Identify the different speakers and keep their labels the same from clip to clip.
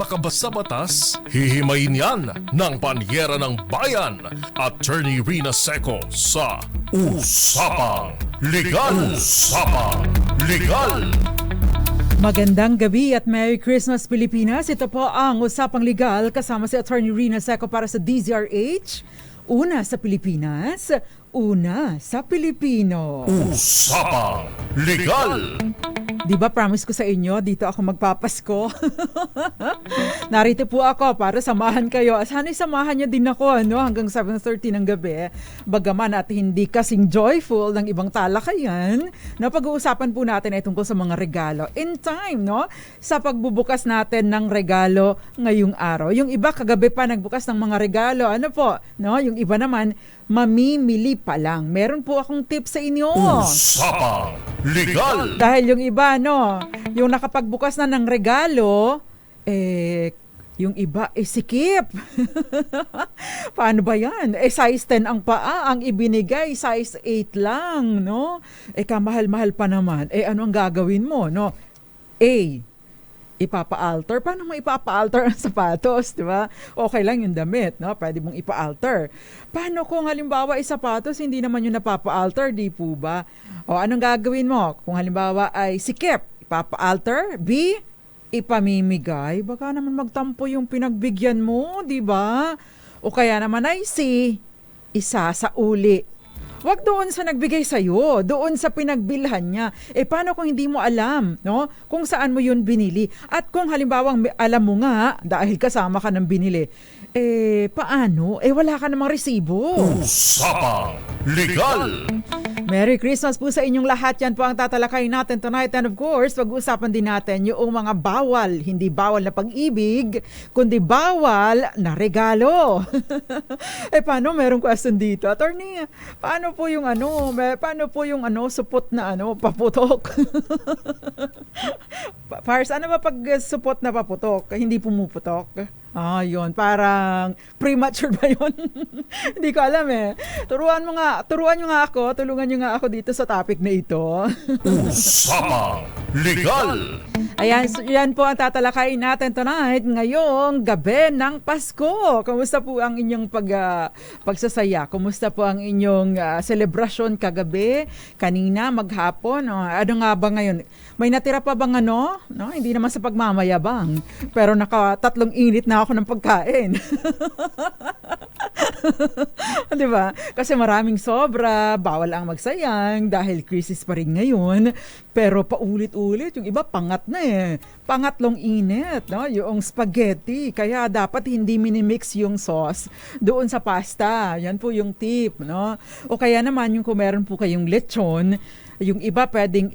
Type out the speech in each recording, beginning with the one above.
Speaker 1: makabasa batas? Hihimayin yan ng panyera ng bayan. Attorney Rina Seco sa Usapang Legal. Usapang Legal.
Speaker 2: Magandang gabi at Merry Christmas Pilipinas. Ito po ang Usapang Legal kasama si Attorney Rina Seco para sa DZRH. Una sa Pilipinas, una sa Pilipino.
Speaker 1: Usapang Legal.
Speaker 2: Di ba promise ko sa inyo, dito ako magpapasko? Narito po ako para samahan kayo. Sana'y samahan niyo din ako hanggang 7:30 ng gabi. Bagaman at hindi kasing joyful ng ibang talakayan, na pag-uusapan po natin ay tungkol sa mga regalo. In time, sa pagbubukas natin ng regalo ngayong araw. Yung iba kagabi pa nagbukas ng mga regalo. Yung iba naman, mamimili pa lang. Meron po akong tip sa inyo.
Speaker 1: Usapang Legal.
Speaker 2: Dahil yung iba, yung nakapagbukas na ng regalo, yung iba, sikip. Paano ba yan? Size 10 ang paa, ang ibinigay, size 8 lang, kamahal-mahal pa naman. Ano ang gagawin mo, A, ipapa-alter. Paano mo ipapa-alter ang sapatos, di ba? Okay lang yung damit, Pwede mong ipa-alter. Paano kung halimbawa sapatos, hindi naman yung napapa-alter, di po ba? O anong gagawin mo? Kung halimbawa ay sikip, ipapa-alter. B, ipamimigay. Baka naman magtampo yung pinagbigyan mo, di ba? O kaya naman ay C, isa sa uli. Wag doon sa nagbigay sa'yo, doon sa pinagbilhan niya. Paano kung hindi mo alam, kung saan mo yun binili? At kung halimbawa alam mo nga, dahil kasama ka ng binili, paano? Wala ka namang resibo.
Speaker 1: Usapang Legal.
Speaker 2: Merry Christmas po sa inyong lahat. Yan po ang tatalakay natin tonight. And of course, pag-uusapan din natin yung mga bawal, hindi bawal na pag-ibig, kundi bawal na regalo. Paano? Merong question dito. Attorney, paano po yung supot na paputok? Pars, ano ba pag supot na paputok? Hindi pumuputok? Yun. Parang premature ba yun? Hindi ko alam Tulungan nyo nga ako dito sa topic na ito.
Speaker 1: Usapang Legal.
Speaker 2: Ayan, yan po ang tatalakayin natin tonight ngayong gabi ng Pasko. Kamusta po ang inyong pagsasaya? Kamusta po ang inyong selebrasyon kagabi, kanina, maghapon? Ano nga ba ngayon? May natira pa bang Hindi naman sa pagmamayabang. Pero naka-3 init na ako ng pagkain. Di ba? Kasi maraming sobra, bawal ang magsayang dahil crisis pa rin ngayon. Pero paulit-ulit, yung iba pangat na Pangatlong init, yung spaghetti. Kaya dapat hindi minimix yung sauce doon sa pasta. Yan po yung tip, O kaya naman yung kung meron po kayong lechon, yung iba pwedeng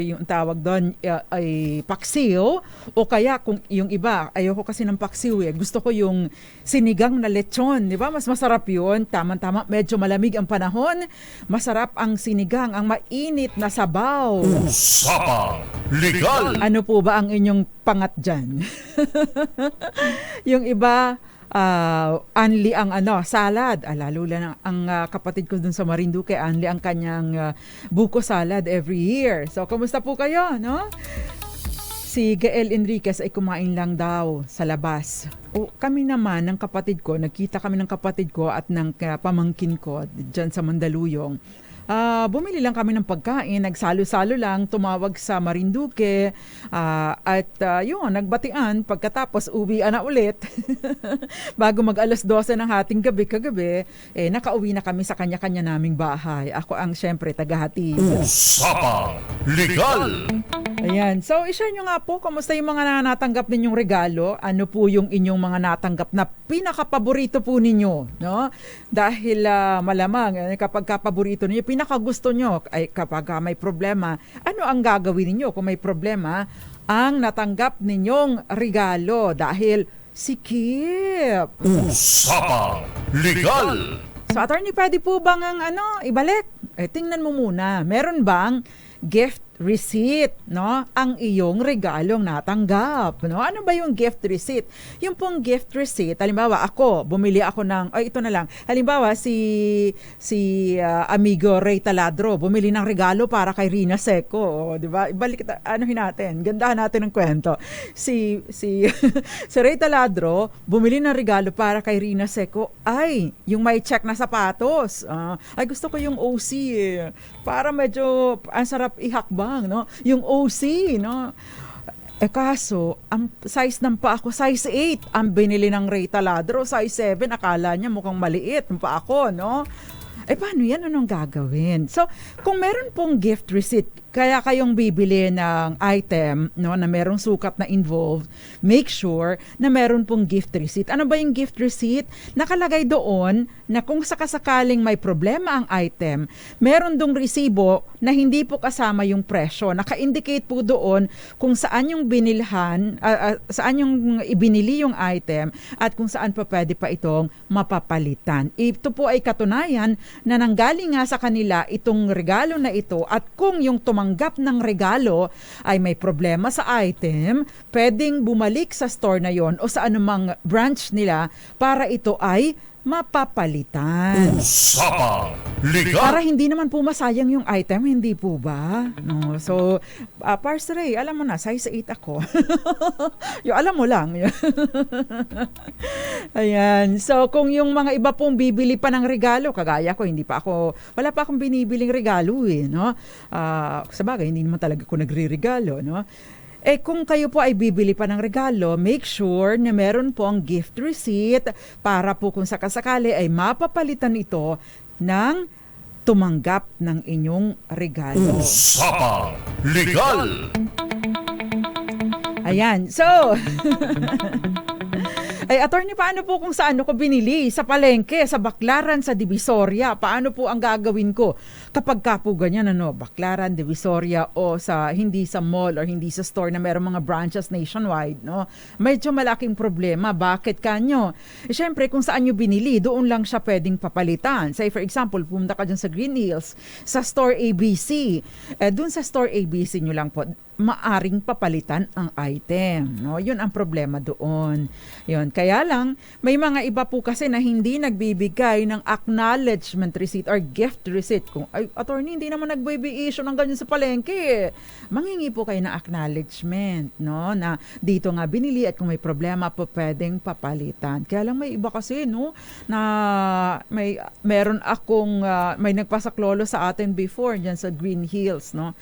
Speaker 2: yung tawag doon ay paksiw, o kaya kung yung iba ayoko kasi ng paksiw gusto ko yung sinigang na lechon, di ba? Mas masarap yun, tama-tama, medyo malamig ang panahon, masarap ang sinigang, ang mainit na sabaw.
Speaker 1: Usapang Legal.
Speaker 2: Ano po ba ang inyong pangat dyan? Yung iba Anli ang salad. Lalo lang ang kapatid ko dun sa Marinduque, Anli ang kanyang buko salad every year. So, kamusta po kayo, Si Gael Enriquez ay kumain lang daw sa labas. Kami naman ng kapatid ko, nagkita kami ng kapatid ko at ng pamangkin ko dyan sa Mandaluyong. Bumili lang kami ng pagkain, nagsalo-salo lang, tumawag sa Marinduque, at nagbatian, pagkatapos uwian na ulit. Bago mag 12:00 ng hating gabi kagabi, nakauwi na kami sa kanya-kanya naming bahay. Ako ang syempre tagahatid.
Speaker 1: Usapang Legal.
Speaker 2: Ayan, so i-share nyo nga po, kamusta yung mga natanggap ninyong regalo? Ano po yung inyong mga natanggap na pinaka-paborito po ninyo? Dahil malamang, kapag paborito ninyo, pinakagusto nyo ay kapag may problema, ano ang gagawin ninyo kung may problema ang natanggap ninyong regalo? Dahil sikip.
Speaker 1: Usapang Legal.
Speaker 2: So, attorney, pwede po bang ang ibalik? Tingnan mo muna, meron bang gift receipt, no? Ang iyong regalong natanggap, no? Ano ba yung gift receipt? Yung pong gift receipt, halimbawa ako, bumili ako ng, ito na lang. Halimbawa amigo Ray Taladro, bumili ng regalo para kay Rina Seco, di ba? Ibalik natin, gandahan natin ng kwento. Si Ray Taladro, bumili ng regalo para kay Rina Seco, ay, yung may check na sapatos. Ay, gusto ko yung OC para medyo ang sarap ihakbang, no? Yung OC, no? Kaso, ang size ng paa ko, size 8. Ang binili ng Ray Taladro, size 7. Akala niya mukhang maliit ang paa ko, no? Paano yan? Anong gagawin? So, kung meron pong gift receipt, kaya kayong bibili ng item, no, na merong sukat na involved, make sure na meron pong gift receipt. Ano ba yung gift receipt? Nakalagay doon na kung sakasakaling may problema ang item, meron dong resibo na hindi po kasama yung presyo. Naka-indicate po doon kung saan yung binilhan, saan yung ibinili yung item at kung saan pa pwede pa itong mapapalitan. Ito po ay katunayan na nanggaling nga sa kanila itong regalo na ito at kung yung tumanggap ng regalo ay may problema sa item, pwedeng bumalik sa store na yon o sa anumang branch nila para ito ay mapapalitan.
Speaker 1: Usapang Legal.
Speaker 2: Para hindi naman po masayang yung item, hindi po ba? No. So, Parceray, alam mo na, size 8 ako. Yung alam mo lang. Ayan. So, kung yung mga iba pong bibili pa ng regalo, kagaya ko, wala pa akong binibiling regalo no? Sa bagay, hindi naman talaga ako nagre-regalo, no? Kung kayo po ay bibili pa ng regalo, make sure na meron po ang gift receipt para po kung sakasakali ay mapapalitan ito ng tumanggap ng inyong regalo.
Speaker 1: Usapang Legal.
Speaker 2: Ayan. So, attorney, paano po kung saan ko binili? Sa palengke, sa Baclaran, sa Divisoria. Paano po ang gagawin ko? Kapag ka po ganyan, Baclaran, Divisoria o hindi sa mall or hindi sa store na mayroong mga branches nationwide, no? Medyo malaking problema. Bakit kanyo? Siyempre, kung saan nyo binili, doon lang siya pwedeng papalitan. Say, for example, pumunta ka dyan sa Green Hills, sa store ABC. Doon sa store ABC nyo lang po, maaring papalitan ang item, no? Yun ang problema doon. Yun. Kaya lang, may mga iba po kasi na hindi nagbibigay ng acknowledgement receipt or gift receipt. Kung, attorney, hindi naman nagbe-issue ng ganyan sa palengke. Manghingi po kayo ng acknowledgement, no? Na dito nga binili at kung may problema po pwedeng papalitan. Kaya lang may iba kasi, no? Na meron akong, may nagpasaklolo sa atin before dyan sa Green Hills, no?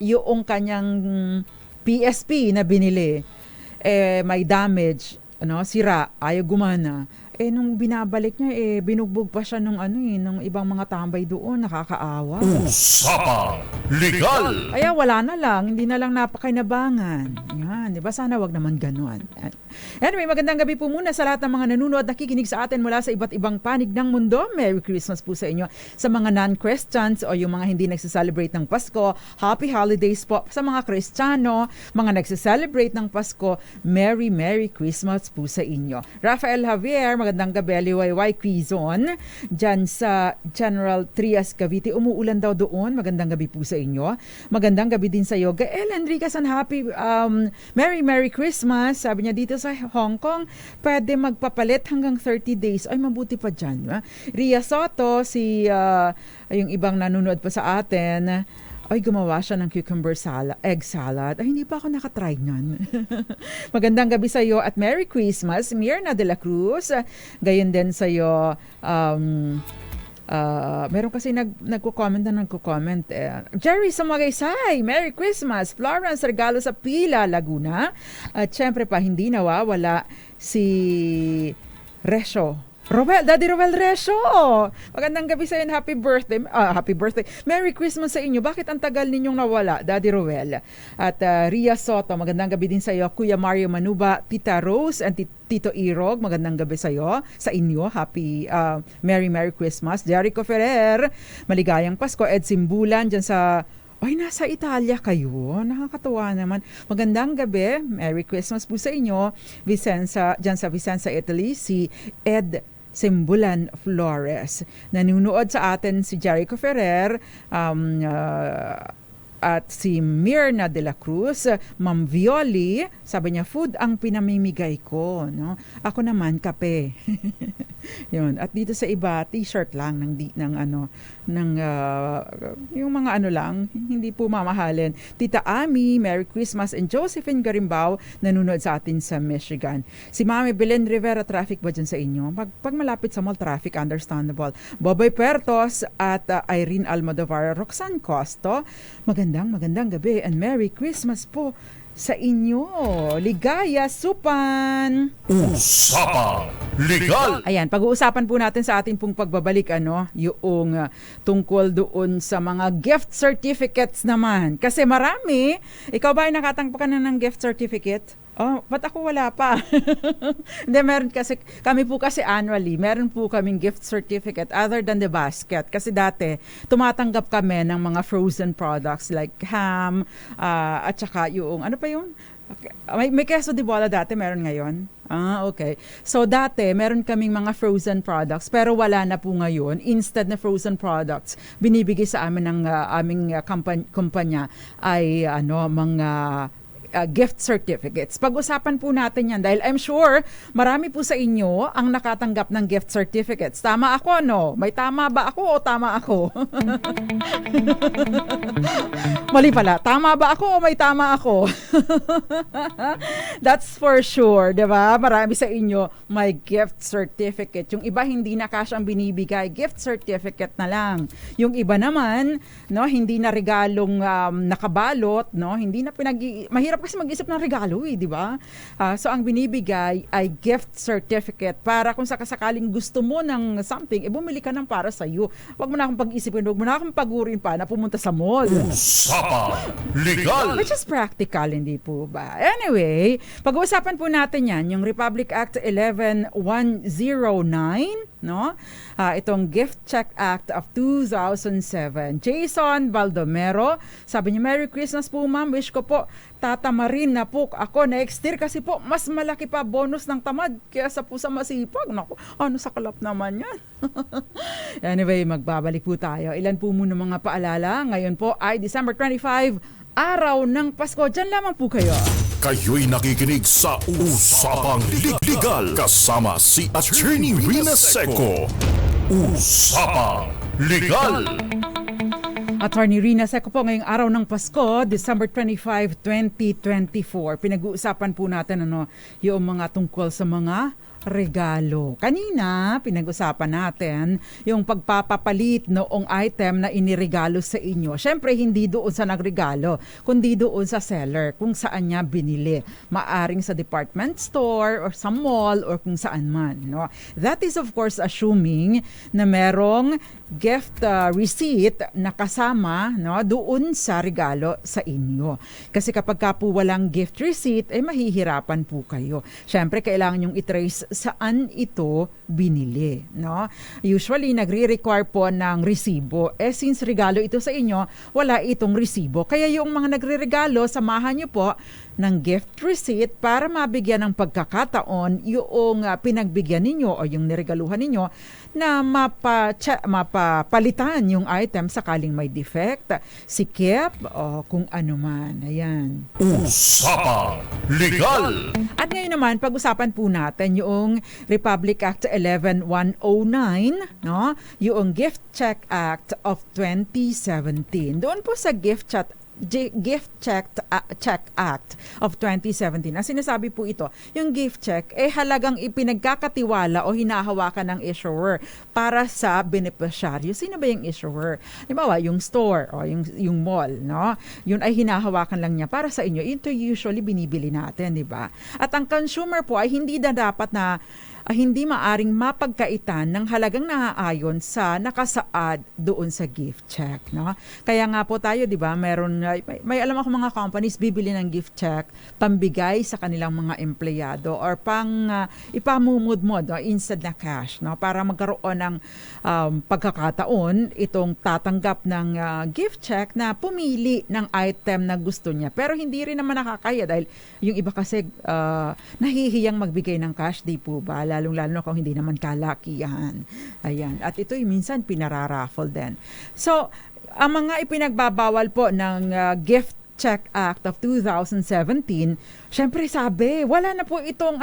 Speaker 2: Yung kanyang PSP na binili, may damage, sira, ayaw gumana. Nung binabalik niya, binugbog pa siya nung ibang mga tambay doon, nakakaawa.
Speaker 1: Usapang Legal.
Speaker 2: Kaya wala na lang, hindi na lang napakinabangan. Yan, di ba? Sana wag naman ganon. Anyway, magandang gabi po muna sa lahat ng mga nanonood at nakikinig sa atin mula sa iba't ibang panig ng mundo. Merry Christmas po sa inyo. Sa mga non-Christians o yung mga hindi nagsiselebrate ng Pasko, Happy Holidays po. Sa mga Kristiyano, mga nagsiselebrate ng Pasko, Merry Christmas po sa inyo. Rafael Javier, magandang gabi, Liwayway Quezon. Diyan sa General Trias, Cavite, umuulan daw doon. Magandang gabi po sa inyo. Magandang gabi din sa iyo, Gael Enriquez, and happy Merry Christmas. Sabi niya dito sa Hong Kong, pwede magpapalit hanggang 30 days. Ay, mabuti pa dyan. Ria Soto, yung ibang nanonood pa sa atin, ay, gumawa siya ng cucumber salad, egg salad. Ay, hindi pa ako nakatry nun. Magandang gabi sa iyo at Merry Christmas, Mirna de la Cruz. Gayon din sa iyo, meron kasi nagko-comment. Jerry Samagaysay, Merry Christmas. Florence Regalo sa Pila, Laguna. At syempre pa, hindi nawawala si Resyo. Daddy Roel Resyo. Magandang gabi sa inyo. Happy birthday. Merry Christmas sa inyo. Bakit ang tagal ninyong nawala, Daddy Roel? At Ria Soto, magandang gabi din sa iyo. Kuya Mario Manuba, Tita Rose, and Tito Irog, magandang gabi sa iyo. Sa inyo, happy Merry Christmas. Jericho Ferrer, maligayang Pasko. Ed Simbulan, dyan sa nasa Italia kayo. Nakakatuwa naman. Magandang gabi. Merry Christmas po sa inyo. Dyan sa Vicenza, Italy, si Ed Simbulan Flores. Nanunood sa atin si Jericho Ferrer. At si Mirna de la Cruz, Ma'am Violi, sabi niya, food ang pinamimigay ko. No? Ako naman, kape. Yun. At dito sa iba, t-shirt lang yung mga ano lang, hindi po mamahalin. Tita Ami, Merry Christmas, and Josephine Garimbao, nanonood sa atin sa Michigan. Si Mami Belen Rivera, traffic ba dyan sa inyo? Pag malapit sa mall, traffic, understandable. Boboy Pertos at Irene Almodovar, Roxanne Costo, magandang gabi and Merry Christmas po sa inyo. Ligaya Supan.
Speaker 1: Usapang Legal.
Speaker 2: Ayan, pag-uusapan po natin sa ating pong pagbabalik yung tungkol doon sa mga gift certificates naman. Kasi marami, ikaw ba ay nakatanggap ka na ng gift certificate? Oh, ba't ako wala pa? Hindi, meron kasi, kami po kasi annually, meron po kaming gift certificate other than the basket. Kasi dati, tumatanggap kami ng mga frozen products like ham, at saka yung, ano pa yung, may queso de bola dati, meron ngayon. Okay. So dati, meron kaming mga frozen products, pero wala na po ngayon. Instead na frozen products, binibigay sa amin ng aming kumpanya ay mga gift certificates. Pag-usapan po natin yan dahil I'm sure marami po sa inyo ang nakatanggap ng gift certificates. Tama ako, no? May tama ba ako o tama ako? Mali pala. Tama ba ako o may tama ako? That's for sure, di ba? Marami sa inyo may gift certificate. Yung iba hindi na cash ang binibigay. Gift certificate na lang. Yung iba naman, no, hindi na regalong nakabalot, no? Hindi na mahirap kasi mag-isip ng regalo, di ba? So ang binibigay ay gift certificate para kung sakasakaling gusto mo ng something, bumili ka ng para sa iyo. Huwag mo na akong pag-isipin, huwag mo na akong pagurin pa na pumunta sa mall.
Speaker 1: Usapang Legal.
Speaker 2: Which is practical, hindi po ba? Anyway, pag-uusapan po natin yan, yung Republic Act 11109, no? Itong Gift Check Act of 2007. Jason Baldomero, sabi niya, Merry Christmas po ma'am, wish ko po tatamarin na po ako next year kasi po mas malaki pa bonus ng tamad kaysa po sa masipag. Naku, ano sa kalap naman yan? Anyway, magbabalik po tayo. Ilan po muna mga paalala. Ngayon po ay December 25, araw ng Pasko. Diyan lamang po kayo.
Speaker 1: Kayo'y nakikinig sa Usapang Legal kasama si Attorney Rina Seco. Usapang Legal.
Speaker 2: Attorney Rina Seco po ngayong araw ng Pasko, December 25, 2024. Pinag-uusapan po natin yung mga tungkol sa mga regalo. Kanina, pinag-usapan natin yung pagpapapalit noong item na iniregalo sa inyo. Siyempre, hindi doon sa nagregalo, kundi doon sa seller, kung saan niya binili. Maaring sa department store or sa mall or kung saan man. No? That is of course assuming na merong gift receipt na kasama doon sa regalo sa inyo. Kasi kapag ka po walang gift receipt, mahihirapan po kayo. Siyempre, kailangan yung i-trace saan ito binili. No? Usually, nagre-require po ng resibo. Since regalo ito sa inyo, wala itong resibo. Kaya yung mga nagre-regalo, samahan nyo po ng gift receipt para mabigyan ng pagkakataon yung pinagbigyan ninyo o yung niregaluhan ninyo na mapalitan yung item sakaling may defect, sikip o kung ano man. Ayan.
Speaker 1: Usapang Legal.
Speaker 2: At ngayon naman, pag-usapan po natin yung Republic Act 11109, no? Yung Gift Check Act of 2017. Doon po sa Gift Check Act of 2017. Ang sinasabi po ito, yung gift check halagang ipinagkakatiwala o hinahawakan ng issuer para sa beneficiaryo. Sino ba yung issuer? Halimbawa, yung store o yung mall, no? Yun ay hinahawakan lang niya para sa inyo. Ito usually binibili natin, di ba? At ang consumer po ay hindi na dapat na hindi maaring mapagkaitan ng halagang naaayon sa nakasaad doon sa gift check, no? Kaya nga po tayo, 'di ba, meron may alam ako mga companies bibili ng gift check pambigay sa kanilang mga empleyado or ipamumudmod, no, instant na cash, no, para magkaroon ng pagkakataon itong tatanggap ng gift check na pumili ng item na gusto niya. Pero hindi rin naman nakakaya dahil yung iba kasi nahihiyang magbigay ng cash, di po ba? Lalong-lalo kung hindi naman kalakihan. Ayan. At ito'y minsan pinararaffle din. So, ang mga ipinagbabawal po ng Gift Check Act of 2017, syempre sabi, wala na po itong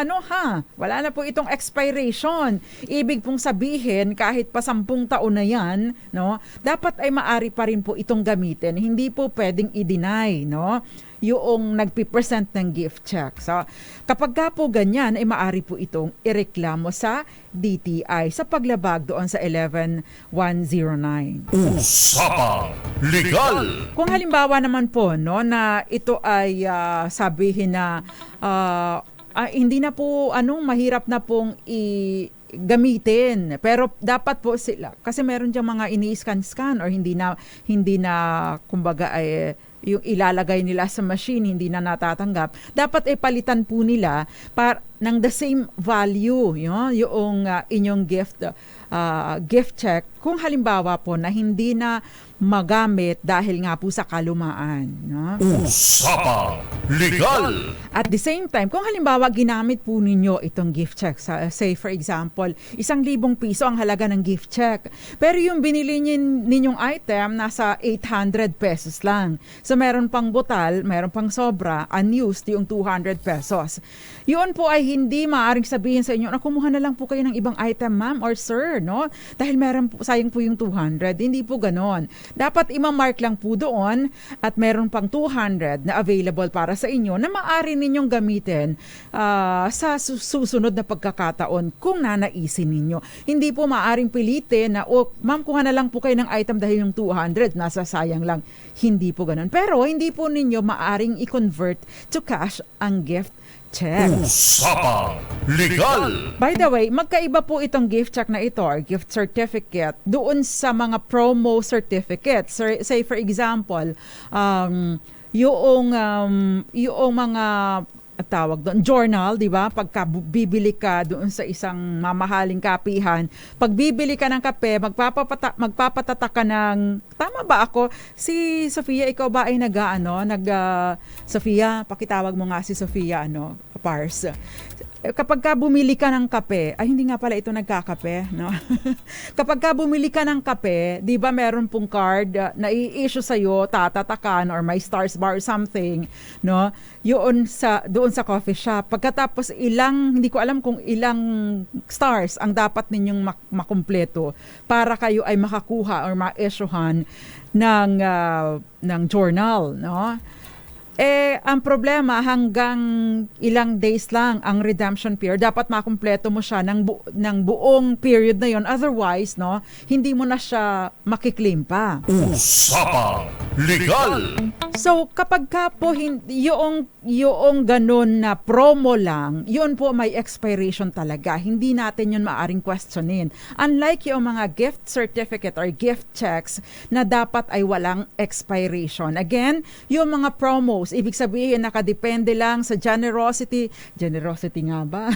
Speaker 2: wala na po itong expiration. Ibig pong sabihin, kahit pa 10 taon na yan, no, dapat ay maari pa rin po itong gamitin. Hindi po pwedeng i-deny, no, yung nagpipresent ng gift check. So, kapag ka po ganyan, ay maari po itong ireklamo sa DTI sa paglabag doon sa 11109.
Speaker 1: Usapang Legal.
Speaker 2: Kung halimbawa naman po, no, na ito ay sabihin na hindi na po mahirap na pong gamitin, pero dapat po sila kasi meron diyang mga ini-scan or hindi na kumbaga ay yung ilalagay nila sa machine hindi na natatanggap, dapat palitan po nila ng the same value yung inyong gift check kung halimbawa po na hindi na magamit dahil nga po sa kalumaan, no?
Speaker 1: Usapang Legal.
Speaker 2: At the same time, kung halimbawa ginamit po ninyo itong gift check, say for example, 1,000 piso ang halaga ng gift check, pero yung binili ninyong item nasa 800 pesos lang. So meron pang butal, meron pang sobra, unused yung 200 pesos. Yun po ay hindi maaaring sabihin sa inyo na kumuha na lang po kayo ng ibang item, ma'am or sir, no? Dahil meron po, sayang po yung 200. Hindi po ganon. Dapat ima-mark lang po doon at meron pang 200 na available para sa inyo na maaari ninyong gamitin sa susunod na pagkakataon kung nanaisin ninyo. Hindi po maaaring pilitin na, ma'am, kuha na lang po kayo ng item dahil yung 200, nasa sayang lang. Hindi po ganon. Pero hindi po ninyo maaring i-convert to cash ang gift check.
Speaker 1: Usapang Legal.
Speaker 2: By the way, magkaiba po itong gift check na ito or gift certificate doon sa mga promo certificates. Say for example, yung mga tawag doon, journal, di ba? Pagka bibili ka doon sa isang mamahaling kapihan, pag bibili ka ng kape, magpapatatak ka ng, tama ba ako? Si Sofia, ikaw ba ay Sofia, pakitawag mo nga si Sofia, Pars. Kapag ka bumili ka ng kape, hindi nga pala ito nagkakape, no? Kapag ka bumili ka ng kape, di ba meron pong card na i-issue sa'yo, tatatakan or may stars bar or something, no? Doon sa coffee shop. Pagkatapos hindi ko alam kung ilang stars ang dapat ninyong makumpleto para kayo ay makakuha or ma-issuehan ng journal, no? Ang problema, hanggang ilang days lang ang redemption period. Dapat makumpleto mo siya ng buong period na yon. Otherwise, no, hindi mo na siya makiklaim pa.
Speaker 1: Usapang Legal.
Speaker 2: So, kapag ka po yung ganun na promo lang, yun po may expiration talaga. Hindi natin yun maaring questionin. Unlike yung mga gift certificate or gift checks na dapat ay walang expiration. Again, yung mga promos, ibig sabihin nakadepende lang sa generosity nga ba?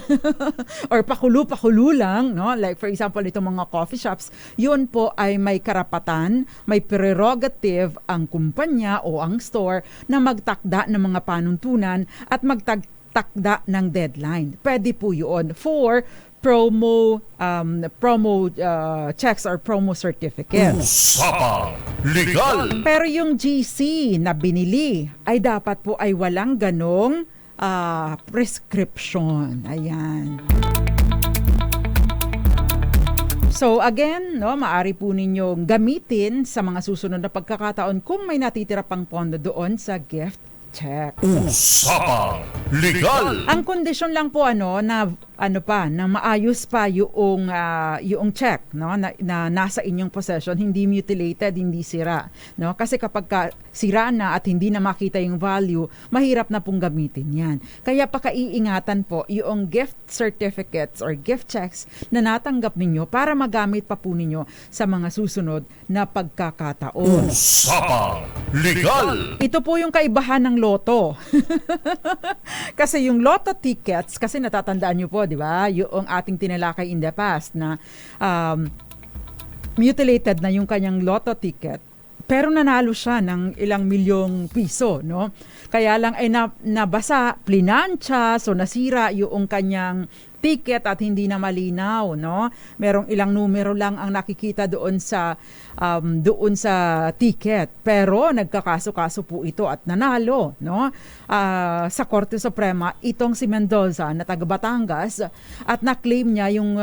Speaker 2: Or pakulu lang, no? Like for example, itong mga coffee shops, yun po ay may karapatan, may prerogative ang kumpanya o ang store na magtakda ng mga panuntunan at magtakda ng deadline. Pwede po yun for promo checks or promo certificates.
Speaker 1: Usapang Legal.
Speaker 2: Pero yung GC na binili ay dapat po ay walang ganong prescription. Ayan. So again, no, maaari po ninyong gamitin sa mga susunod na pagkakataon kung may natitira pang pondo doon sa gift check.
Speaker 1: Usapang Legal.
Speaker 2: Ang kondisyon lang po na maayos pa yung check, no, na nasa inyong possession, hindi mutilated, hindi sira, no? Kasi kapag sira na at hindi na makita yung value, mahirap na pong gamitin 'yan. Kaya pakaiingatan po yung gift certificates or gift checks na natanggap ninyo para magamit pa po ninyo sa mga susunod na pagkakataon.
Speaker 1: Usapang Legal.
Speaker 2: Ito po yung kaibahan ng loto. Kasi yung lotto tickets, kasi natatandaan nyo po, di ba? Yung ating tinalakay in the past na mutilated na yung kanyang lotto ticket. Pero nanalo siya ng ilang milyong piso, no? Kaya lang ay nabasa, plinansya, so nasira yung kanyang ticket at hindi na malinaw, no? Merong ilang numero lang ang nakikita doon sa ticket. Pero nagkakaso-kaso po ito at nanalo, no? Sa Korte Suprema itong si Mendoza na taga Batangas at na-claim niya yung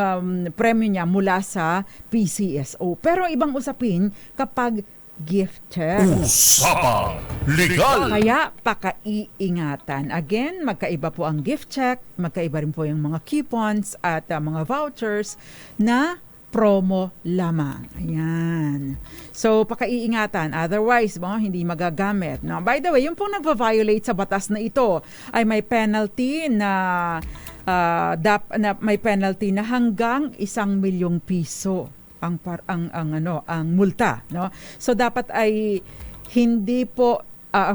Speaker 2: premyo niya mula sa PCSO. Pero ibang usapin kapag gift check.
Speaker 1: Usapang Legal.
Speaker 2: Kaya pakaiingatan. Again, magkaiba po ang gift check, magkaiba rin po yung mga coupons at mga vouchers na promo lamang. Ayan. So, pakaiingatan. Otherwise, hindi magagamit. No? By the way, yung pong nagva-violate sa batas na ito ay may penalty na may penalty na hanggang 1 milyong piso ang multa, no? So dapat ay hindi po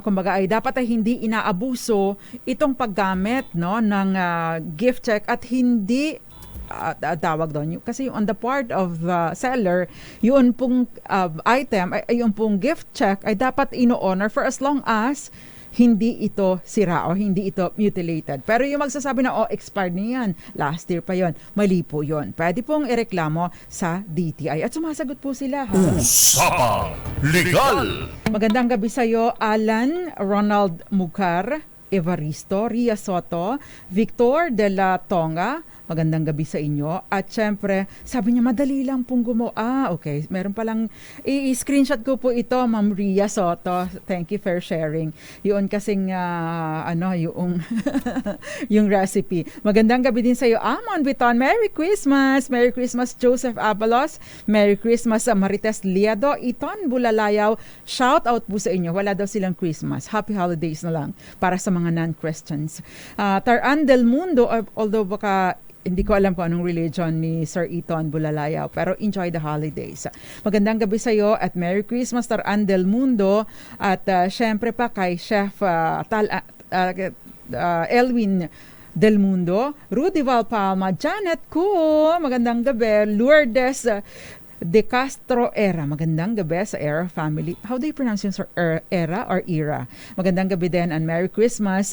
Speaker 2: kumbaga ay dapat ay hindi inaabuso itong paggamit, no, ng gift check at hindi tawag doon kasi on the part of the seller yun pong item ay yung pong gift check ay dapat ino-honor for as long as hindi ito sira o hindi ito mutilated. Pero yung magsasabi na, expired na yan, last year pa yon, mali po yon. Pwede pong ireklamo sa DTI. At sumasagot po sila.
Speaker 1: Usapang Legal.
Speaker 2: Magandang gabi sa iyo, Alan Ronald Mucar, Evaristo, Ria Soto, Victor de la Tonga. Magandang gabi sa inyo. At syempre, sabi niya, madali lang pong gumawa. Okay, meron palang, i-screenshot ko po ito, Ma'am Ria Soto. Thank you for sharing. Yun kasing, yung, yung recipe. Magandang gabi din sa iyo, Amon Biton. Merry Christmas! Merry Christmas, Joseph Abalos. Merry Christmas, Marites Liado. Iton Bulalayaw. Shout out po sa inyo. Wala daw silang Christmas. Happy holidays na lang para sa mga non-Christians. Taran del Mundo, although baka hindi ko alam kung anong religion ni Sir Iton Bulalayaw, pero enjoy the holidays. Magandang gabi sa iyo at Merry Christmas, Taran del Mundo. At syempre pa kay Chef Elwin del Mundo, Rudy Valpalma, Janet Ko, magandang gabi, Lourdes De Castro Era. Magandang gabi sa Era family. How do you pronounce yung Era or Era? Magandang gabi din and Merry Christmas.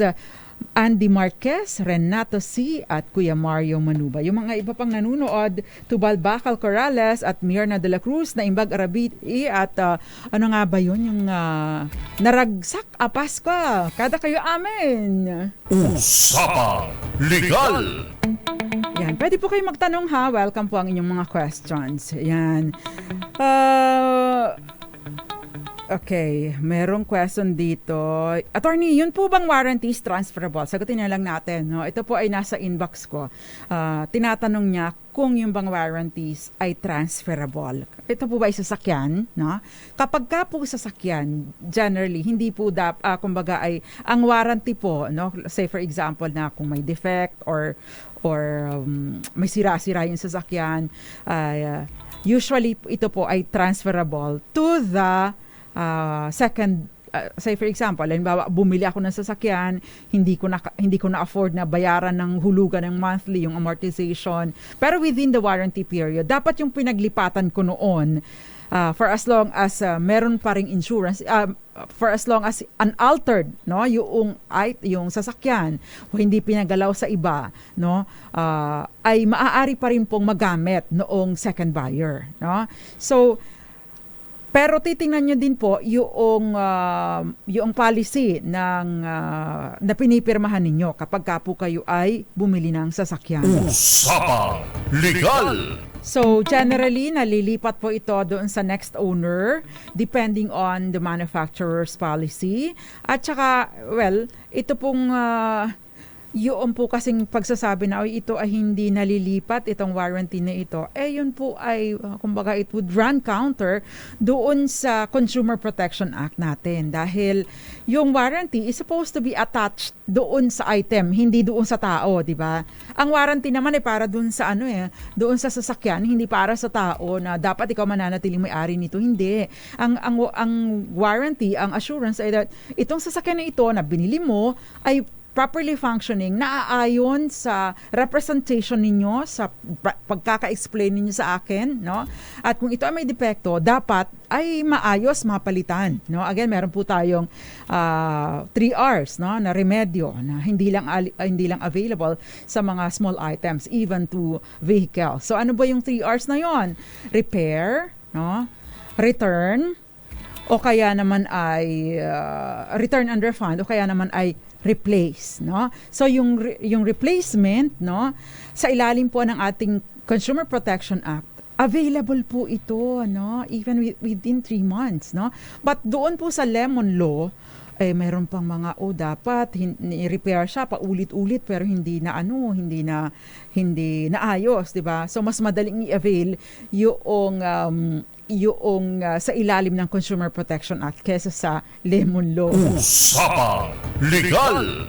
Speaker 2: Andy Marquez, Renato C. at Kuya Mario Manuba. Yung mga iba pang nanunood, Tubal Bacal Corrales at Mirna de la Cruz na Imbag Arabiti at ano nga ba yun? Yung naragsak Pasko. Kada kayo amin.
Speaker 1: Usapang Legal.
Speaker 2: Yan, pwede po kayo magtanong ha. Welcome po ang inyong mga questions. Yan. Okay, merong question dito. Attorney, yun po bang warranties transferable? Sagutin na lang natin. No? Ito po ay nasa inbox ko. Tinatanong niya kung yung bang warranties ay transferable. Ito po ba ay sasakyan? No? Kapag ka po sasakyan, generally, hindi po kumbaga ay ang warranty po, no? Say for example na kung may defect or may sira-sira yung sasakyan, usually ito po ay transferable to the second, say for example, halimbawa bumili ako ng sasakyan, hindi ko na afford na bayaran ng hulugan ng monthly yung amortization, pero within the warranty period dapat yung pinaglipatan ko noon for as long as meron pa ring insurance, for as long as unaltered, no, yung sasakyan o hindi pinagalaw sa iba, no, ay maaari pa rin pong magamit noong second buyer, no. So pero titingnan nyo din po yung policy na pinipirmahan ninyo kapag ka po kayo ay bumili ng sasakyan.
Speaker 1: Usapang Legal.
Speaker 2: So generally, nalilipat po ito doon sa next owner depending on the manufacturer's policy. At saka, well, ito pong yun po kasing pagsasabi na ito ay hindi nalilipat, itong warranty na ito, yun po ay, kumbaga, it would run counter doon sa Consumer Protection Act natin. Dahil yung warranty is supposed to be attached doon sa item, hindi doon sa tao, di ba? Ang warranty naman ay para doon sa doon sa sasakyan, hindi para sa tao na dapat ikaw mananatiling may-ari nito. Hindi. Ang warranty, ang assurance ay that itong sasakyan na ito na binili mo ay properly functioning, naaayon sa representation ninyo, sa pagkaka-explain ninyo sa akin, no? At kung ito ay may depekto, dapat ay maayos, mapalitan, no? Again, meron po tayong 3 R's, no, na remedyo na hindi lang available sa mga small items, even to vehicle. So ano ba yung 3 R's na 'yon? Repair, no? Return, o kaya naman ay return and refund, o kaya naman ay replace, no? So yung replacement, no, sa ilalim po ng ating Consumer Protection Act, available po ito, no, even within 3 months, no? But doon po sa Lemon Law, meron pang mga dapat i-repair siya paulit-ulit pero hindi naayos, 'di ba? So mas madaling i-avail yung sa ilalim ng Consumer Protection Act kaysa sa Lemon Law.
Speaker 1: Usapang Legal!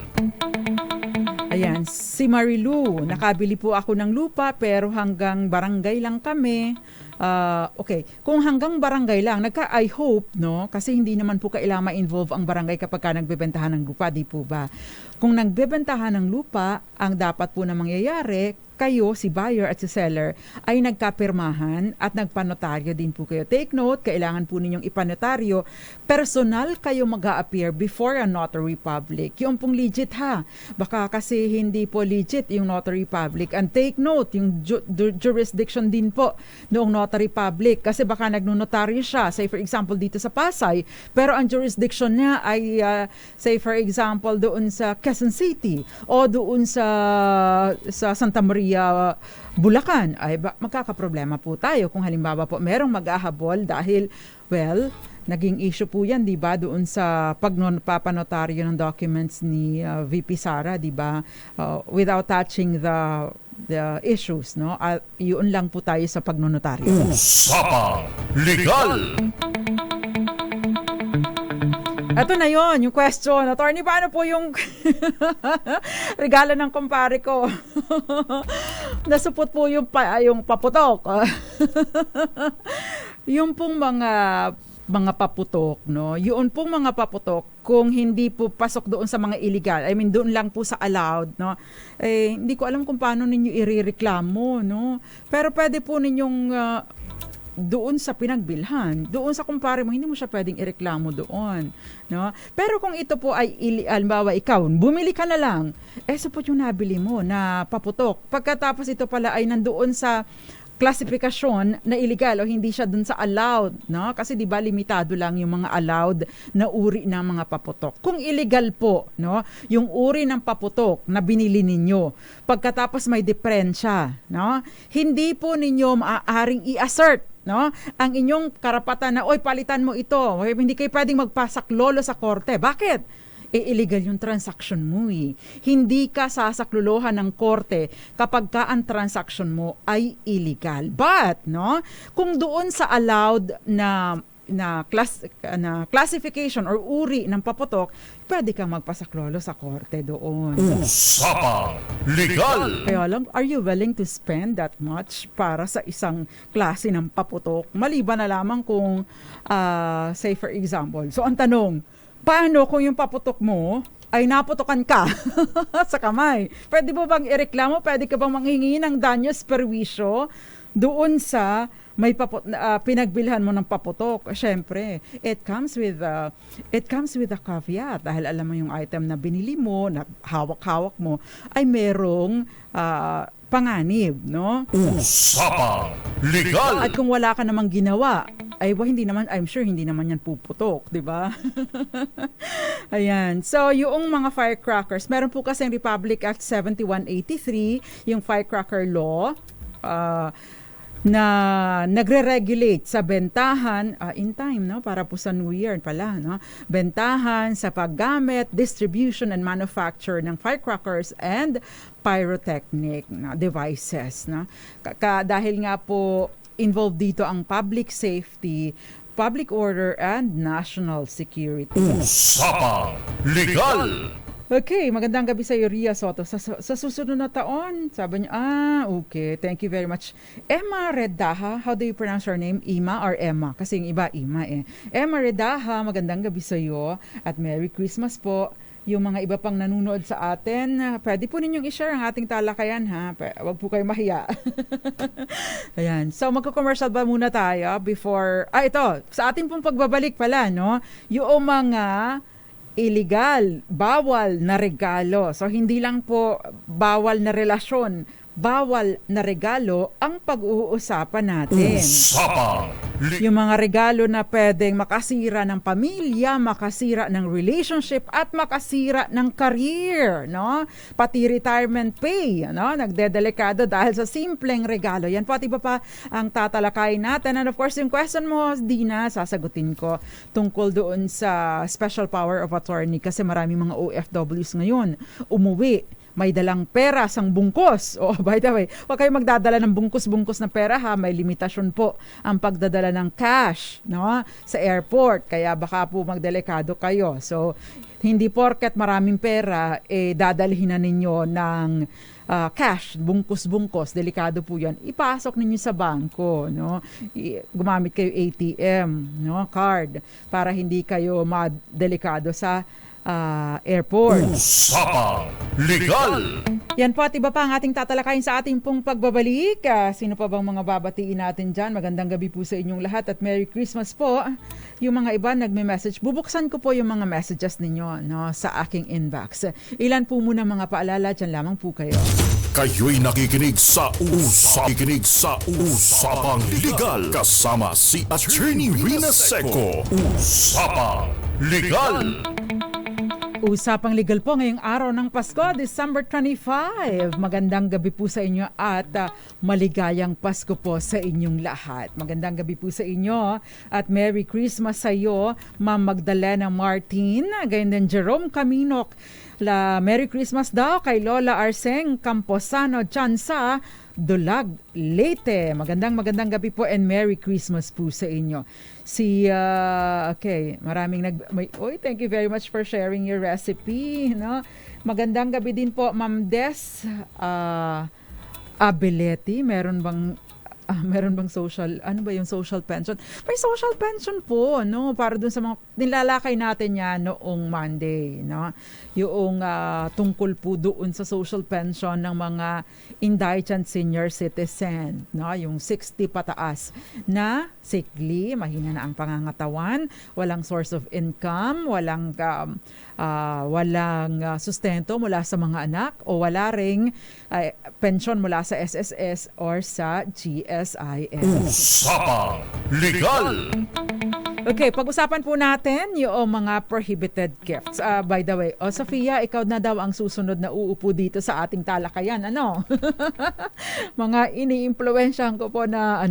Speaker 2: Ayan, si Marilu, nakabili po ako ng lupa pero hanggang barangay lang kami. Okay, kung hanggang barangay lang, I hope, no? Kasi hindi naman po kailangan ma-involve ang barangay kapag ka nagbebentahan ng lupa, di po ba? Kung nagbebentahan ng lupa, ang dapat po na mangyayari, kayo, si buyer at si seller, ay nagkapirmahan at nagpanotaryo din po kayo. Take note, kailangan po ninyong ipanotaryo. Personal kayo mag-a-appear before a notary public. Yung pong legit ha. Baka kasi hindi po legit yung notary public. And take note, yung jurisdiction din po noong notary public. Kasi baka nagnonotaryo siya, say for example dito sa Pasay, pero ang jurisdiction niya ay say for example doon sa Quezon City o doon sa Santa Maria, Bulacan, ay magkakaproblema po tayo kung halimbawa po merong mag-ahabol dahil, well, naging issue po yan, di ba, doon sa pagpapanotaryo ng documents ni VP Sara, di ba, without touching the issues, no? Yun lang po tayo sa pagnonotaryo.
Speaker 1: Usapang Legal!
Speaker 2: Ito na yon yung question. Attorney, paano po yung regalo ng kumpare ko? Nasupot po yung paputok. Yung pong mga paputok, no? Yun pong mga paputok, kung hindi po pasok doon sa mga illegal, I mean doon lang po sa allowed, no? Hindi ko alam kung paano ninyo irereklamo, no? Pero pwede po ninyong doon sa pinagbilhan, doon sa kumpare mo, hindi mo siya pwedeng ireklamo doon, no? Pero kung ito po ay halimbawa ikaw, bumili ka na lang, support yung nabili mo na paputok. Pagkatapos ito pala ay nandoon sa klasifikasyon na illegal o hindi siya dun sa allowed, no? Kasi 'di ba limitado lang yung mga allowed na uri ng mga paputok. Kung illegal po, no, yung uri ng paputok na binili ninyo, pagkatapos may diferensya, no? Hindi po ninyo maaaring i-assert, no, ang inyong karapatan na palitan mo ito. Hindi kayo pwedeng magpasaklolo sa korte. Bakit? Illegal yung transaction mo eh. Hindi ka sasaklolohan ng korte kapag ka ang transaction mo ay illegal. But, no, kung doon sa allowed na classification or uri ng paputok, pwede kang magpasaklolo sa korte doon.
Speaker 1: Usapang Legal!
Speaker 2: Kaya lang, are you willing to spend that much para sa isang klase ng paputok? Maliban na lamang kung, say for example, so ang tanong, paano kung yung paputok mo ay naputokan ka sa kamay? Pwede mo bang ireklamo? Pwede ka bang manghingi ng danyos perwisyo doon sa may pinagbilhan mo ng paputok? Siyempre, it comes with a caveat dahil alam mo yung item na binili mo, na hawak-hawak mo, ay merong panganib, no?
Speaker 1: Usapang Legal!
Speaker 2: At kung wala ka namang ginawa, hindi naman, I'm sure hindi naman yan puputok, di ba? Ayan. So, yung mga firecrackers, meron po kasi ang Republic Act 7183, yung firecracker law, na nagre-regulate sa bentahan in time, no, para po sa New Year pala, no, bentahan sa paggamit, distribution and manufacture ng firecrackers and pyrotechnic devices, no. Dahil nga po involved dito ang public safety, public order and national security.
Speaker 1: Usapang Legal!
Speaker 2: Okay, magandang gabi sa iyo, Ria Soto. Sa susunod na taon, sabi niya, okay, thank you very much. Emma Redaha, how do you pronounce her name? Ima or Emma? Kasi yung iba, Ima eh. Emma Redaha, magandang gabi sa iyo at Merry Christmas po. yung mga iba pang nanonood sa atin, pwede po ninyong i-share ang ating talakayan ha. Huwag po kayo mahiya. Ayan. So magko-commercial ba muna tayo before ito, sa ating pong pagbabalik pala, no? Yung mga illegal, bawal na regalo. So hindi lang po bawal na relasyon, bawal na regalo ang pag-uusapan natin.
Speaker 1: Usapang
Speaker 2: Yung mga regalo na pwedeng makasira ng pamilya, makasira ng relationship, at makasira ng career, no? Pati retirement pay, no? Nagdedelikado dahil sa simpleng regalo. Yan po at iba pa ang tatalakayin natin. And of course, yung question mo, Dina, sasagutin ko tungkol doon sa special power of attorney kasi maraming mga OFWs ngayon umuwi. May dalang pera sang bungkos. Oh, by the way, huwag kayo magdadala ng bungkos-bungkos na pera ha. May limitasyon po ang pagdadala ng cash, no? Sa airport. Kaya baka po magdelikado kayo. So, hindi porket maraming pera, dadalhin na ninyo ng cash, bungkos-bungkos. Delikado po yan. Ipasok ninyo sa bangko, no? Gumamit kayo ATM, no? Card, para hindi kayo madelikado sa airport.
Speaker 1: Usapang Legal.
Speaker 2: Yan po at iba pa ang ating tatalakayin sa ating pong pagbabalik. Sino pa bang mga babatiin natin dyan? Magandang gabi po sa inyong lahat at Merry Christmas po. Yung mga iba nagme-message. Bubuksan ko po yung mga messages ninyo, no, sa aking inbox. Ilan po muna mga paalala, dyan lamang po kayo.
Speaker 1: Kayo'y nakikinig sa Usapang Legal kasama si Attorney Rina Seco. Usapang Legal.
Speaker 2: Usapang legal po ngayong araw ng Pasko, December 25. Magandang gabi po sa inyo at maligayang Pasko po sa inyong lahat. Magandang gabi po sa inyo at Merry Christmas sa iyo, Ma'am Magdalena Martin, gayon din Jerome Caminok. Merry Christmas daw kay Lola Arseng Camposano Chansa, Dulag, Leyte. Magandang gabi po and Merry Christmas po sa inyo. Thank you very much for sharing your recipe, no? Magandang gabi din po, Ma'am Des Abeletti. Meron bang social, ano ba yung social pension? May social pension po, no? Para dun sa mga, nilalakay natin yan noong Monday, no? Yung tungkol po doon sa social pension ng mga indigent senior citizen, no? Yung 60 pataas na sick leave, mahina na ang pangangatawan, walang source of income, walang sustento mula sa mga anak o wala ring pension mula sa SSS or sa GSIS.
Speaker 1: Usapang Legal.
Speaker 2: Okay, pag-usapan po natin yung mga prohibited gifts. By the way, Sofia, ikaw na daw ang susunod na uupo dito sa ating talakayan. Ano? Mga ini-impluwensyahan ko po na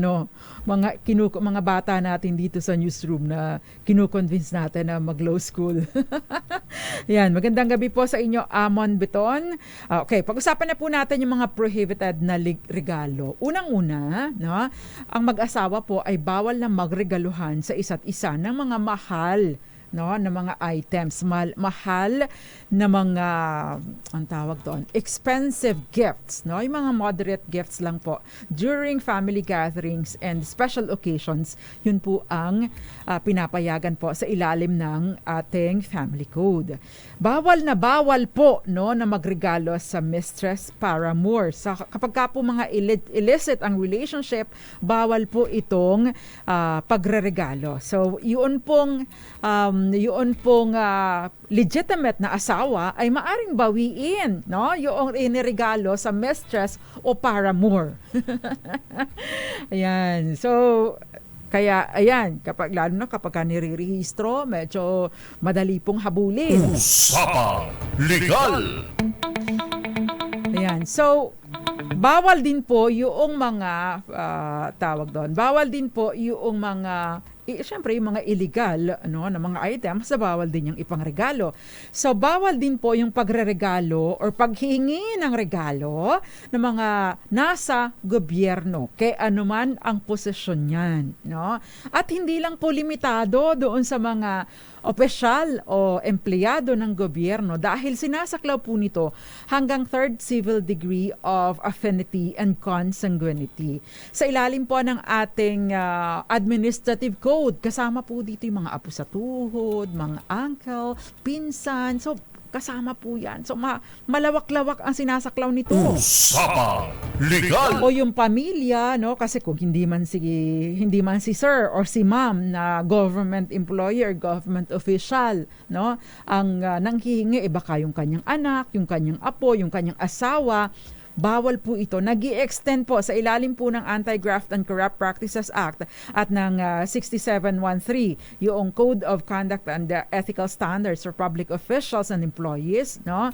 Speaker 2: mga bata natin dito sa newsroom na kinu-convince natin na mag-law school. Yan, magandang gabi po sa inyo, Amon Beton. Okay, pag-usapan na po natin yung mga prohibited na regalo. Unang-una, no, ang mag-asawa po ay bawal na magregaluhan sa isa't isa ng mga mahal, no, na mga items, mahal na mga, ang tawag doon, expensive gifts, no, yung mga moderate gifts lang po during family gatherings and special occasions. Yun po ang pinapayagan po sa ilalim ng ating family code. Bawal po, no, na magregalo sa mistress, paramour. Kapag ka po mga illicit ang relationship, bawal po itong pagreregalo. So yun pong legitimate na asawa ay maaring bawiin, no, yung iniregalo sa mistress o paramour. Ayan. So kaya ayan, lalo na kapag nirerehistro, medyo madali pong habulin.
Speaker 1: Usapang Legal.
Speaker 2: Ayan. So bawal din po yung mga bawal din po yung mga syempre yung mga illegal, ano, na mga items, bawal din yung ipangregalo. So bawal din po yung pagreregalo or paghingi ng regalo ng mga nasa gobyerno, kaya anuman ang posisyon niyan, no? At hindi lang po limitado doon sa mga opisyal o empleyado ng gobyerno dahil sinasaklaw po nito hanggang third civil degree of affinity and consanguinity. Sa ilalim po ng ating administrative code, kasama po dito yung mga apo sa tuhod, mga uncle, pinsan. So, kasama po yan. So malawak-lawak ang sinasaklaw nito.
Speaker 1: Usapang Legal.
Speaker 2: O yung pamilya, no, kasi kung hindi man si sir or si ma'am na government employee or government official, no, ang nanghihingi baka yung kanyang anak, yung kanyang apo, yung kanyang asawa, bawal po ito. Nag-i-extend po sa ilalim po ng Anti-Graft and Corrupt Practices Act at ng 6713, yung Code of Conduct and Ethical Standards for Public Officials and Employees, no?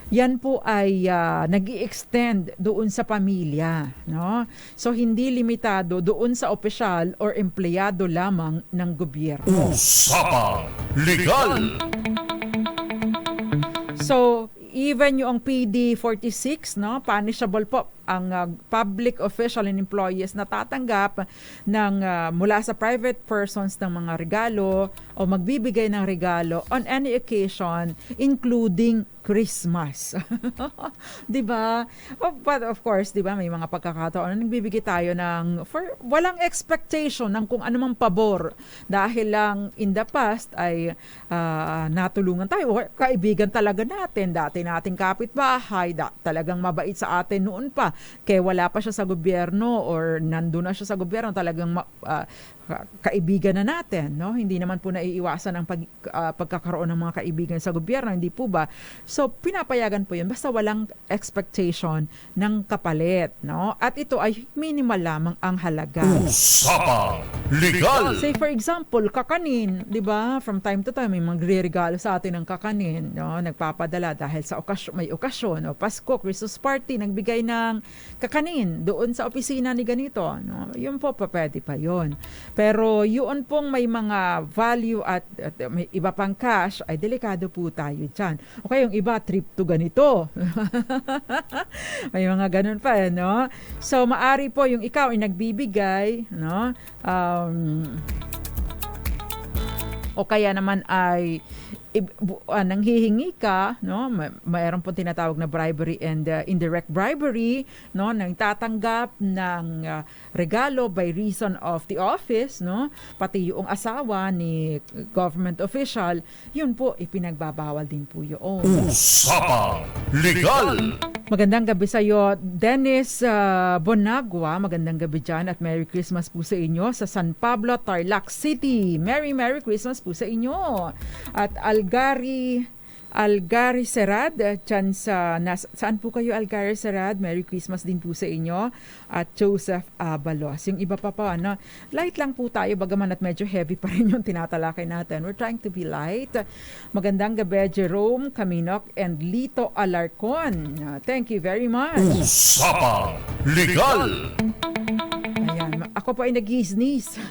Speaker 2: Yan po ay nag-i-extend doon sa pamilya, no? So hindi limitado doon sa opisyal or empleyado lamang ng gobyerno.
Speaker 1: Usapang Legal.
Speaker 2: So even yung PD 46, no, punishable po ang public official and employees na tatanggap ng mula sa private persons ng mga regalo o magbibigay ng regalo on any occasion including Christmas. 'Di ba? But of course, 'di ba, may mga pagkakataon na nagbibigay tayo ng walang expectation ng kung anumang pabor dahil lang in the past ay natulungan tayo, kaibigan talaga natin, dati nating kapitbahay, talagang mabait sa atin noon pa. Kaya wala pa siya sa gobyerno or nandun na siya sa gobyerno, talagang kaibigan na natin, no? Hindi naman po naiiwasan ang pagkakaroon ng mga kaibigan sa gobyerno, hindi po ba? So pinapayagan po 'yun basta walang expectation ng kapalit, no? At ito ay minimal lamang ang halaga.
Speaker 1: Usapang Legal.
Speaker 2: Say for example, kakanin, 'di ba? From time to time may magre-regalo sa atin ng kakanin, no? Nagpapadala dahil sa may okasyon, o Pasko, Christmas party, nagbigay ng kakanin doon sa opisina ni ganito, no? Yun po pwede pa 'yon. Pero yun pong may mga value at may iba pang cash, ay delikado po tayo dyan. Okay, yung iba trip to ganito. May mga ganun pa, no? So maari po yung ikaw ay nagbibigay, no? O kaya naman ay nanghihingi ka, no? Mayroon po tinatawag na bribery and indirect bribery, no? Nang tatanggap ng regalo by reason of the office, no? Pati yung asawa ni government official, yun po ipinagbabawal din po yun.
Speaker 1: Usapang Legal.
Speaker 2: Magandang gabi sa iyo, Dennis Bonagua. Magandang gabi dyan at Merry Christmas po sa inyo sa San Pablo, Tarlac City. Merry Christmas po sa inyo. At Algari Serad, dyan saan po kayo, Algari Serad? Merry Christmas din po sa inyo. At Joseph Abalos. Yung iba pa, ano, light lang po tayo, bagaman at medyo heavy pa rin yung tinatalakay natin. We're trying to be light. Magandang gabi, Jerome Caminok and Lito Alarcon. Thank you very much.
Speaker 1: Usapang Legal.
Speaker 2: Ayan, ako po ay nag-sneeze.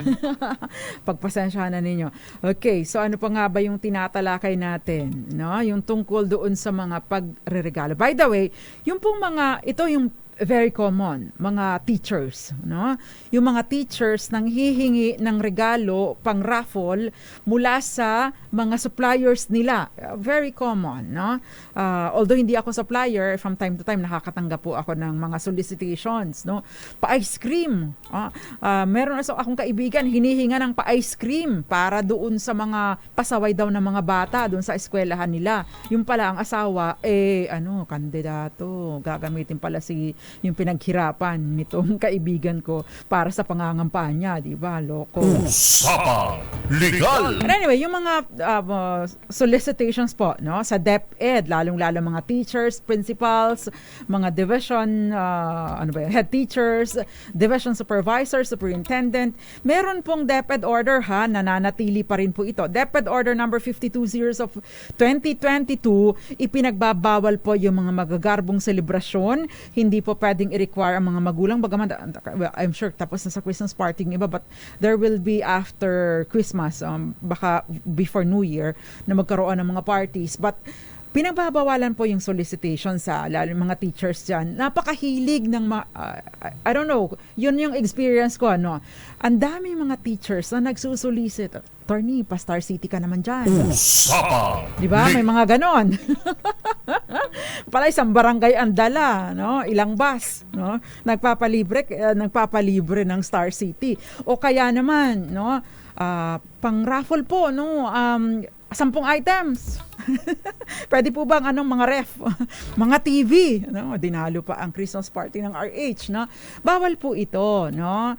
Speaker 2: Pagpasensyahan na ninyo. Okay, so ano pa nga ba yung tinatalakay natin? No? Yung tungkol doon sa mga pagre-regalo. By the way, yung pong ito yung very common, mga teachers, no? Yung mga teachers nang hihingi ng regalo pang raffle mula sa mga suppliers nila. Very common, no? Although hindi ako supplier, from time to time nakakatanggap po ako ng mga solicitations, no? Pa-ice cream. Meron akong kaibigan hinihinga ng pa-ice cream para doon sa mga pasaway daw ng mga bata doon sa eskwelahan nila. Yung pala ang asawa kandidato, gagamitin pala yung pinaghirapan nitong kaibigan ko para sa pangangampanya, di ba? Loko.
Speaker 1: Usapang Legal.
Speaker 2: But anyway, yung mga solicitations po, no, sa DepEd, lalong-lalo mga teachers, principals, mga division, head teachers, division supervisors, superintendent, meron pong DepEd order, nananatili pa rin po ito. DepEd order number 52 of 2022, ipinagbabawal po yung mga magagarbong selebrasyon. Hindi po pwedeng i-require ang mga magulang, bagaman I'm sure tapos na sa Christmas party ng iba, but there will be after Christmas, baka before New Year, na magkaroon ng mga parties. But pinagbabawalan po yung solicitation sa lalo mga teachers dyan. Napakahilig ng I don't know, yun yung experience ko, ano. Ang dami mga teachers na nagsusolicit. Attorney, pa-Star City ka naman dyan.
Speaker 1: Usapang
Speaker 2: Di ba? May mga ganon. Pala isang barangay ang dala, no? Ilang bus, no? Nagpapalibre ng Star City. O kaya naman, no? Pang raffle po, no? 10 items. Pwede po bang mga ref, mga TV, no? Dinalo pa ang Christmas party ng RH, no? Bawal po ito, no?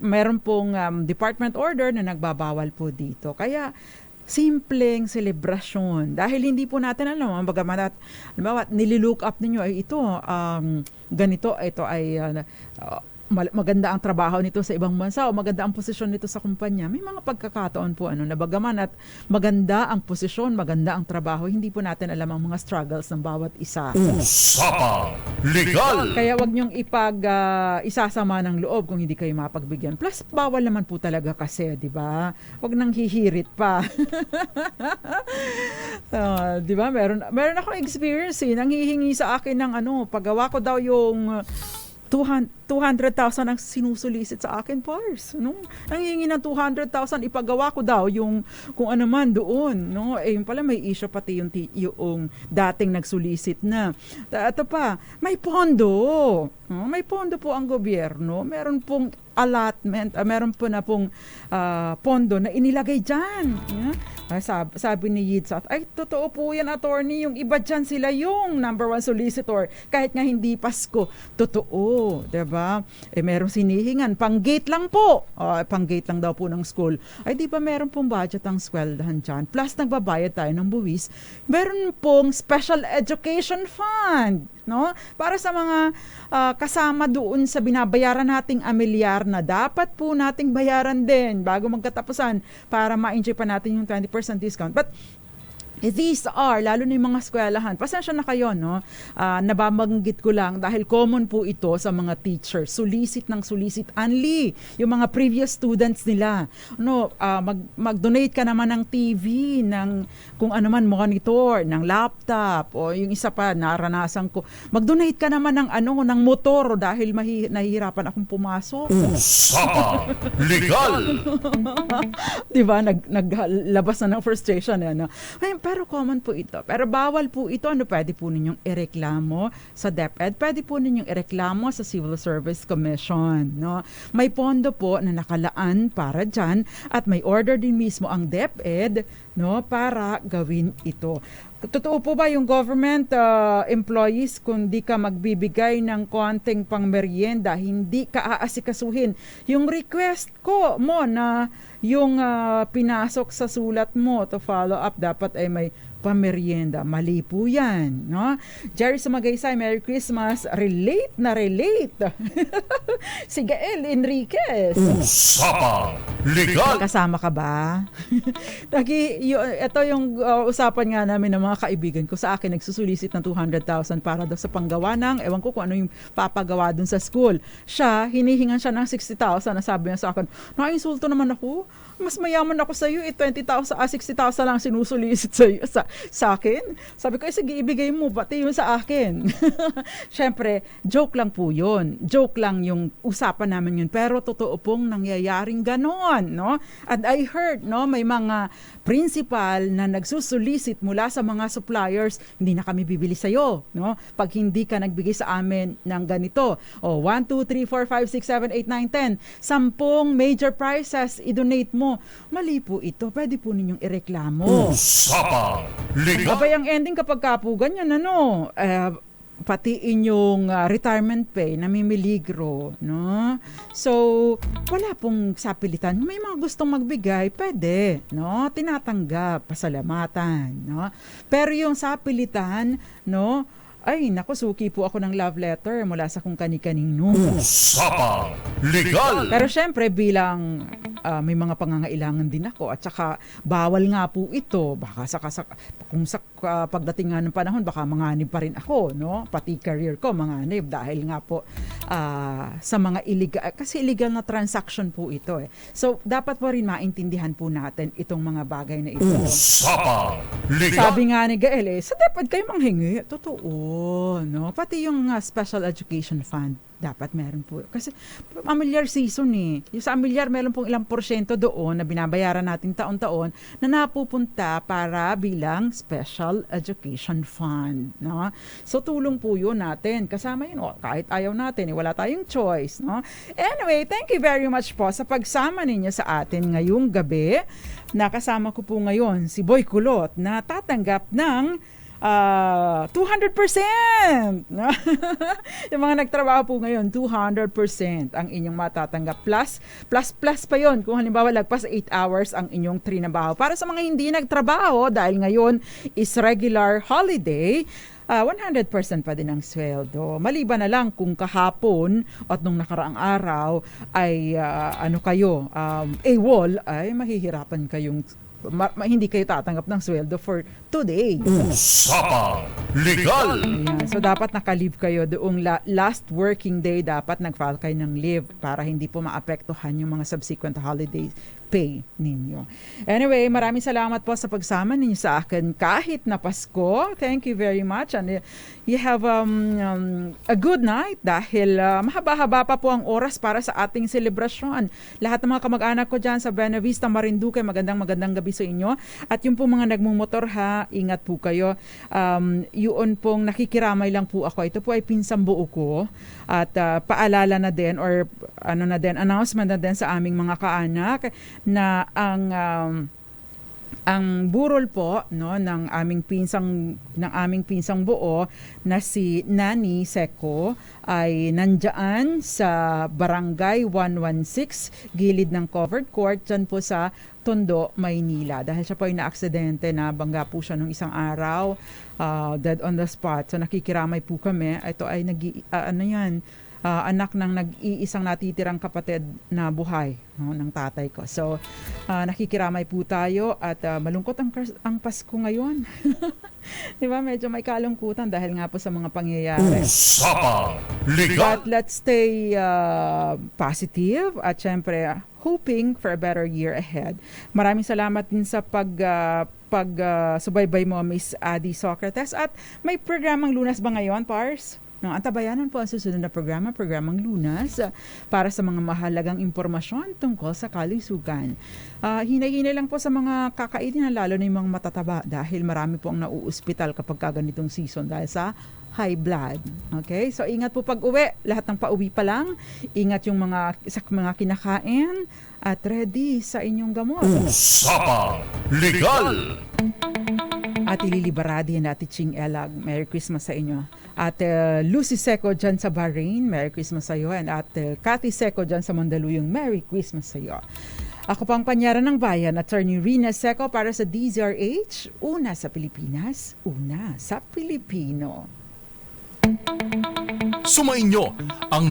Speaker 2: Meron pong department order na nagbabawal po dito. Kaya simpleng selebrasyon. Dahil hindi po natin alam, bagamat nililook up ninyo ay ito, ganito, ito ay maganda ang trabaho nito sa ibang bansa o maganda ang posisyon nito sa kumpanya. May mga pagkakataon po na bagaman at maganda ang posisyon, maganda ang trabaho, hindi po natin alam ang mga struggles ng bawat isa.
Speaker 1: Usapang Legal!
Speaker 2: Kaya wag niyong isasama ng loob kung hindi kayo mapagbigyan. Plus, bawal naman po talaga kasi, di ba? Wag nang hihirit pa. Di ba? Meron akong experience nanghihingi sa akin ng paggawa ko daw yung 200,000 ang sinusulisit sa akin, Pars. No? Nanghihingi ng 200,000, ipagawa ko daw yung kung ano man doon. No? Yung pala may issue pati yung dating nagsulisit na. Ito pa, may pondo. No? May pondo po ang gobyerno. Meron pong allotment, meron po na pong pondo na inilagay dyan. Yeah? Sabi ni Yidsat, ay totoo po yan, attorney, yung iba dyan sila yung number 1 solicitor kahit nga hindi Pasko. Totoo, diba? Meron sinihingan, pang-gate lang po. Pang-gate lang daw po ng school. Ay di ba meron pong budget ang sweldahan dyan? Plus nagbabayad tayo ng buwis. Meron pong special education fund. No? Para sa mga kasama doon sa binabayaran nating amilyar na dapat po nating bayaran din bago magkatapusan para ma-enjoy pa natin yung 20% discount. But these are, lalo na yung mga eskwelahan, pasensya na kayo, no? Nababanggit ko lang dahil common po ito sa mga teachers. Solicit ng solicit only. Yung mga previous students nila. No, mag-donate ka naman ng TV, ng kung ano man monitor, ng laptop, o yung isa pa, naranasan ko. Mag-donate ka naman ng motor dahil nahihirapan akong pumasok.
Speaker 1: Usapang Legal!
Speaker 2: Diba? Naglabas na ng frustration. Pero common po ito. Pero bawal po ito. Pwede po ninyong ireklamo sa DepEd. Pwede po ninyong ireklamo sa Civil Service Commission. No? May pondo po na nakalaan para dyan at may order din mismo ang DepEd, no, para gawin ito. Totoo po ba yung government employees kung di ka magbibigay ng konting pangmeryenda, hindi ka aasikasuhin? Yung request ko mo na yung pinasok sa sulat mo to follow up, dapat ay may pamerienda. Mali po yan. No? Jerry Sumagaysay, Merry Christmas. Relate na relate. Si Gael Enriquez.
Speaker 1: Usapang Legal!
Speaker 2: Kasama ka ba? Ito yung usapan nga namin ng mga kaibigan ko. Sa akin, nagsusulisit ng 200,000 para daw sa panggawa ng, ewan ko kung ano yung papagawa dun sa school. Siya, hinihingan siya ng 60,000 na sabi niya sa akin, nakainsulto naman ako. Mas mayaman ako sa iyo, 20,000, 60,000 lang sinusulisit sa akin. Sabi ko, sige, ibigay mo, pati yun sa akin. Siyempre, joke lang po yun. Joke lang yung usapan namin yun. Pero totoo pong nangyayaring ganon, no? And I heard, no, may mga principal na nagsusulisit mula sa mga suppliers, hindi na kami bibili sa'yo, no? Pag hindi ka nagbigay sa amin ng ganito. 1, 2, 3, 4, 5, 6, 7, 8, 9, 10. 10 major prizes, i-donate mo. Mali po ito. Pwede po ninyong ireklamo.
Speaker 1: Usapang Legal!
Speaker 2: Abay, ang ending kapag kapo ganyan, pati inyong retirement pay, namimiligro, no? So, wala pong sapilitan. May mga gustong magbigay, pwede, no? Tinatanggap, pasalamatan, no? Pero yung sapilitan, no? Ay, naku, suki po ako ng love letter mula sa kung kani-kanino.
Speaker 1: Usapang Legal!
Speaker 2: Pero syempre, bilang may mga pangangailangan din ako at saka bawal nga po ito. Baka kung sa pagdating nga ng panahon, baka manganib pa rin ako, no? Pati career ko, manganib dahil nga po sa mga illegal, kasi illegal na transaction po ito. So, dapat po rin maintindihan po natin itong mga bagay na ito.
Speaker 1: Usapang Legal!
Speaker 2: Sabi nga ni Gael, sa dapat kayo manghingi. Totoo, no? Pati yung special education fund. dapat meron po. Kasi familiar season eh. Yung sa familiar, meron pong ilang porsyento doon na binabayaran natin taon-taon na napupunta para bilang special education fund. No? So tulong po yun natin. Kasama yun, kahit ayaw natin, wala tayong choice. No? Anyway, thank you very much po sa pagsama ninyo sa atin ngayong gabi. Nakasama ko po ngayon si Boy Kulot na tatanggap ng 200%. No? Yung mga nagtrabaho po ngayon, 200% ang inyong matatanggap. Plus pa yon kung halimbawa lagpas 8 hours ang inyong trinabaho. Para sa mga hindi nagtrabaho, dahil ngayon is regular holiday, 100% pa din ang sweldo. Maliban na lang kung kahapon at nung nakaraang araw ay AWOL, ay mahihirapan kayong hindi kayo tatanggap ng sweldo for 2 days.
Speaker 1: Usapang Legal!
Speaker 2: Ayan. So dapat naka-leave kayo doong last working day, dapat nag-file kayo ng leave para hindi po maapektuhan yung mga subsequent holiday pay ninyo. Anyway, maraming salamat po sa pagsama ninyo sa akin kahit na Pasko. Thank you very much. And you have a good night dahil mahaba-haba pa po ang oras para sa ating selebrasyon. Lahat ng mga kamag-anak ko dyan sa Buena Vista, Marinduque, magandang gabi sa inyo. At yung po mga nagmumotor ha, ingat po kayo. Yun pong nakikiramay lang po ako. Ito po ay pinsang buo ko. At paalala na din or announcement na din sa aming mga kaanak na ang burol po ng aming pinsang buo na si Nani Seco ay nandiyan sa Barangay 116 gilid ng covered court dyan po sa Tondo, Maynila. Dahil siya po ay na-aksidente, na bangga po siya nung isang araw, dead on the spot. So nakikiramay po kami. Ito ay anak ng nag-iisang natitirang kapatid na buhay ng tatay ko. So, nakikiramay po tayo at malungkot ang Pasko ngayon. Di ba? Medyo may kalungkutan dahil nga po sa mga pangyayari.
Speaker 1: Usapang Legal!
Speaker 2: But let's stay positive at syempre hoping for a better year ahead. Maraming salamat din sa subaybay mo, Miss Adi Socrates. At may programang Lunas ba ngayon, Pars? No, antabayanan po ang susunod na programang Lunas para sa mga mahalagang impormasyon tungkol sa kalusugan. Hinay-hinay lang po sa mga kakainin, lalo na yung mga matataba dahil marami po ang nauuspital kapag ganitong season dahil sa high blood. Okay? So ingat po pag-uwi, lahat ng pauwi pa lang. Ingat yung mga kinakain at ready sa inyong gamot.
Speaker 1: Usapang Legal!
Speaker 2: At ililibaradi na Ate Ching Elag. Merry Christmas sa inyo. At Lucy Seco dyan sa Bahrain, Merry Christmas sa iyo. And at Cathy Seco dyan sa Mandaluyong, Merry Christmas sa iyo. Ako pang panyaran ng bayan, Attorney Rina Seco para sa DZRH. Una sa Pilipinas, una sa Pilipino.
Speaker 1: Sumainyo ang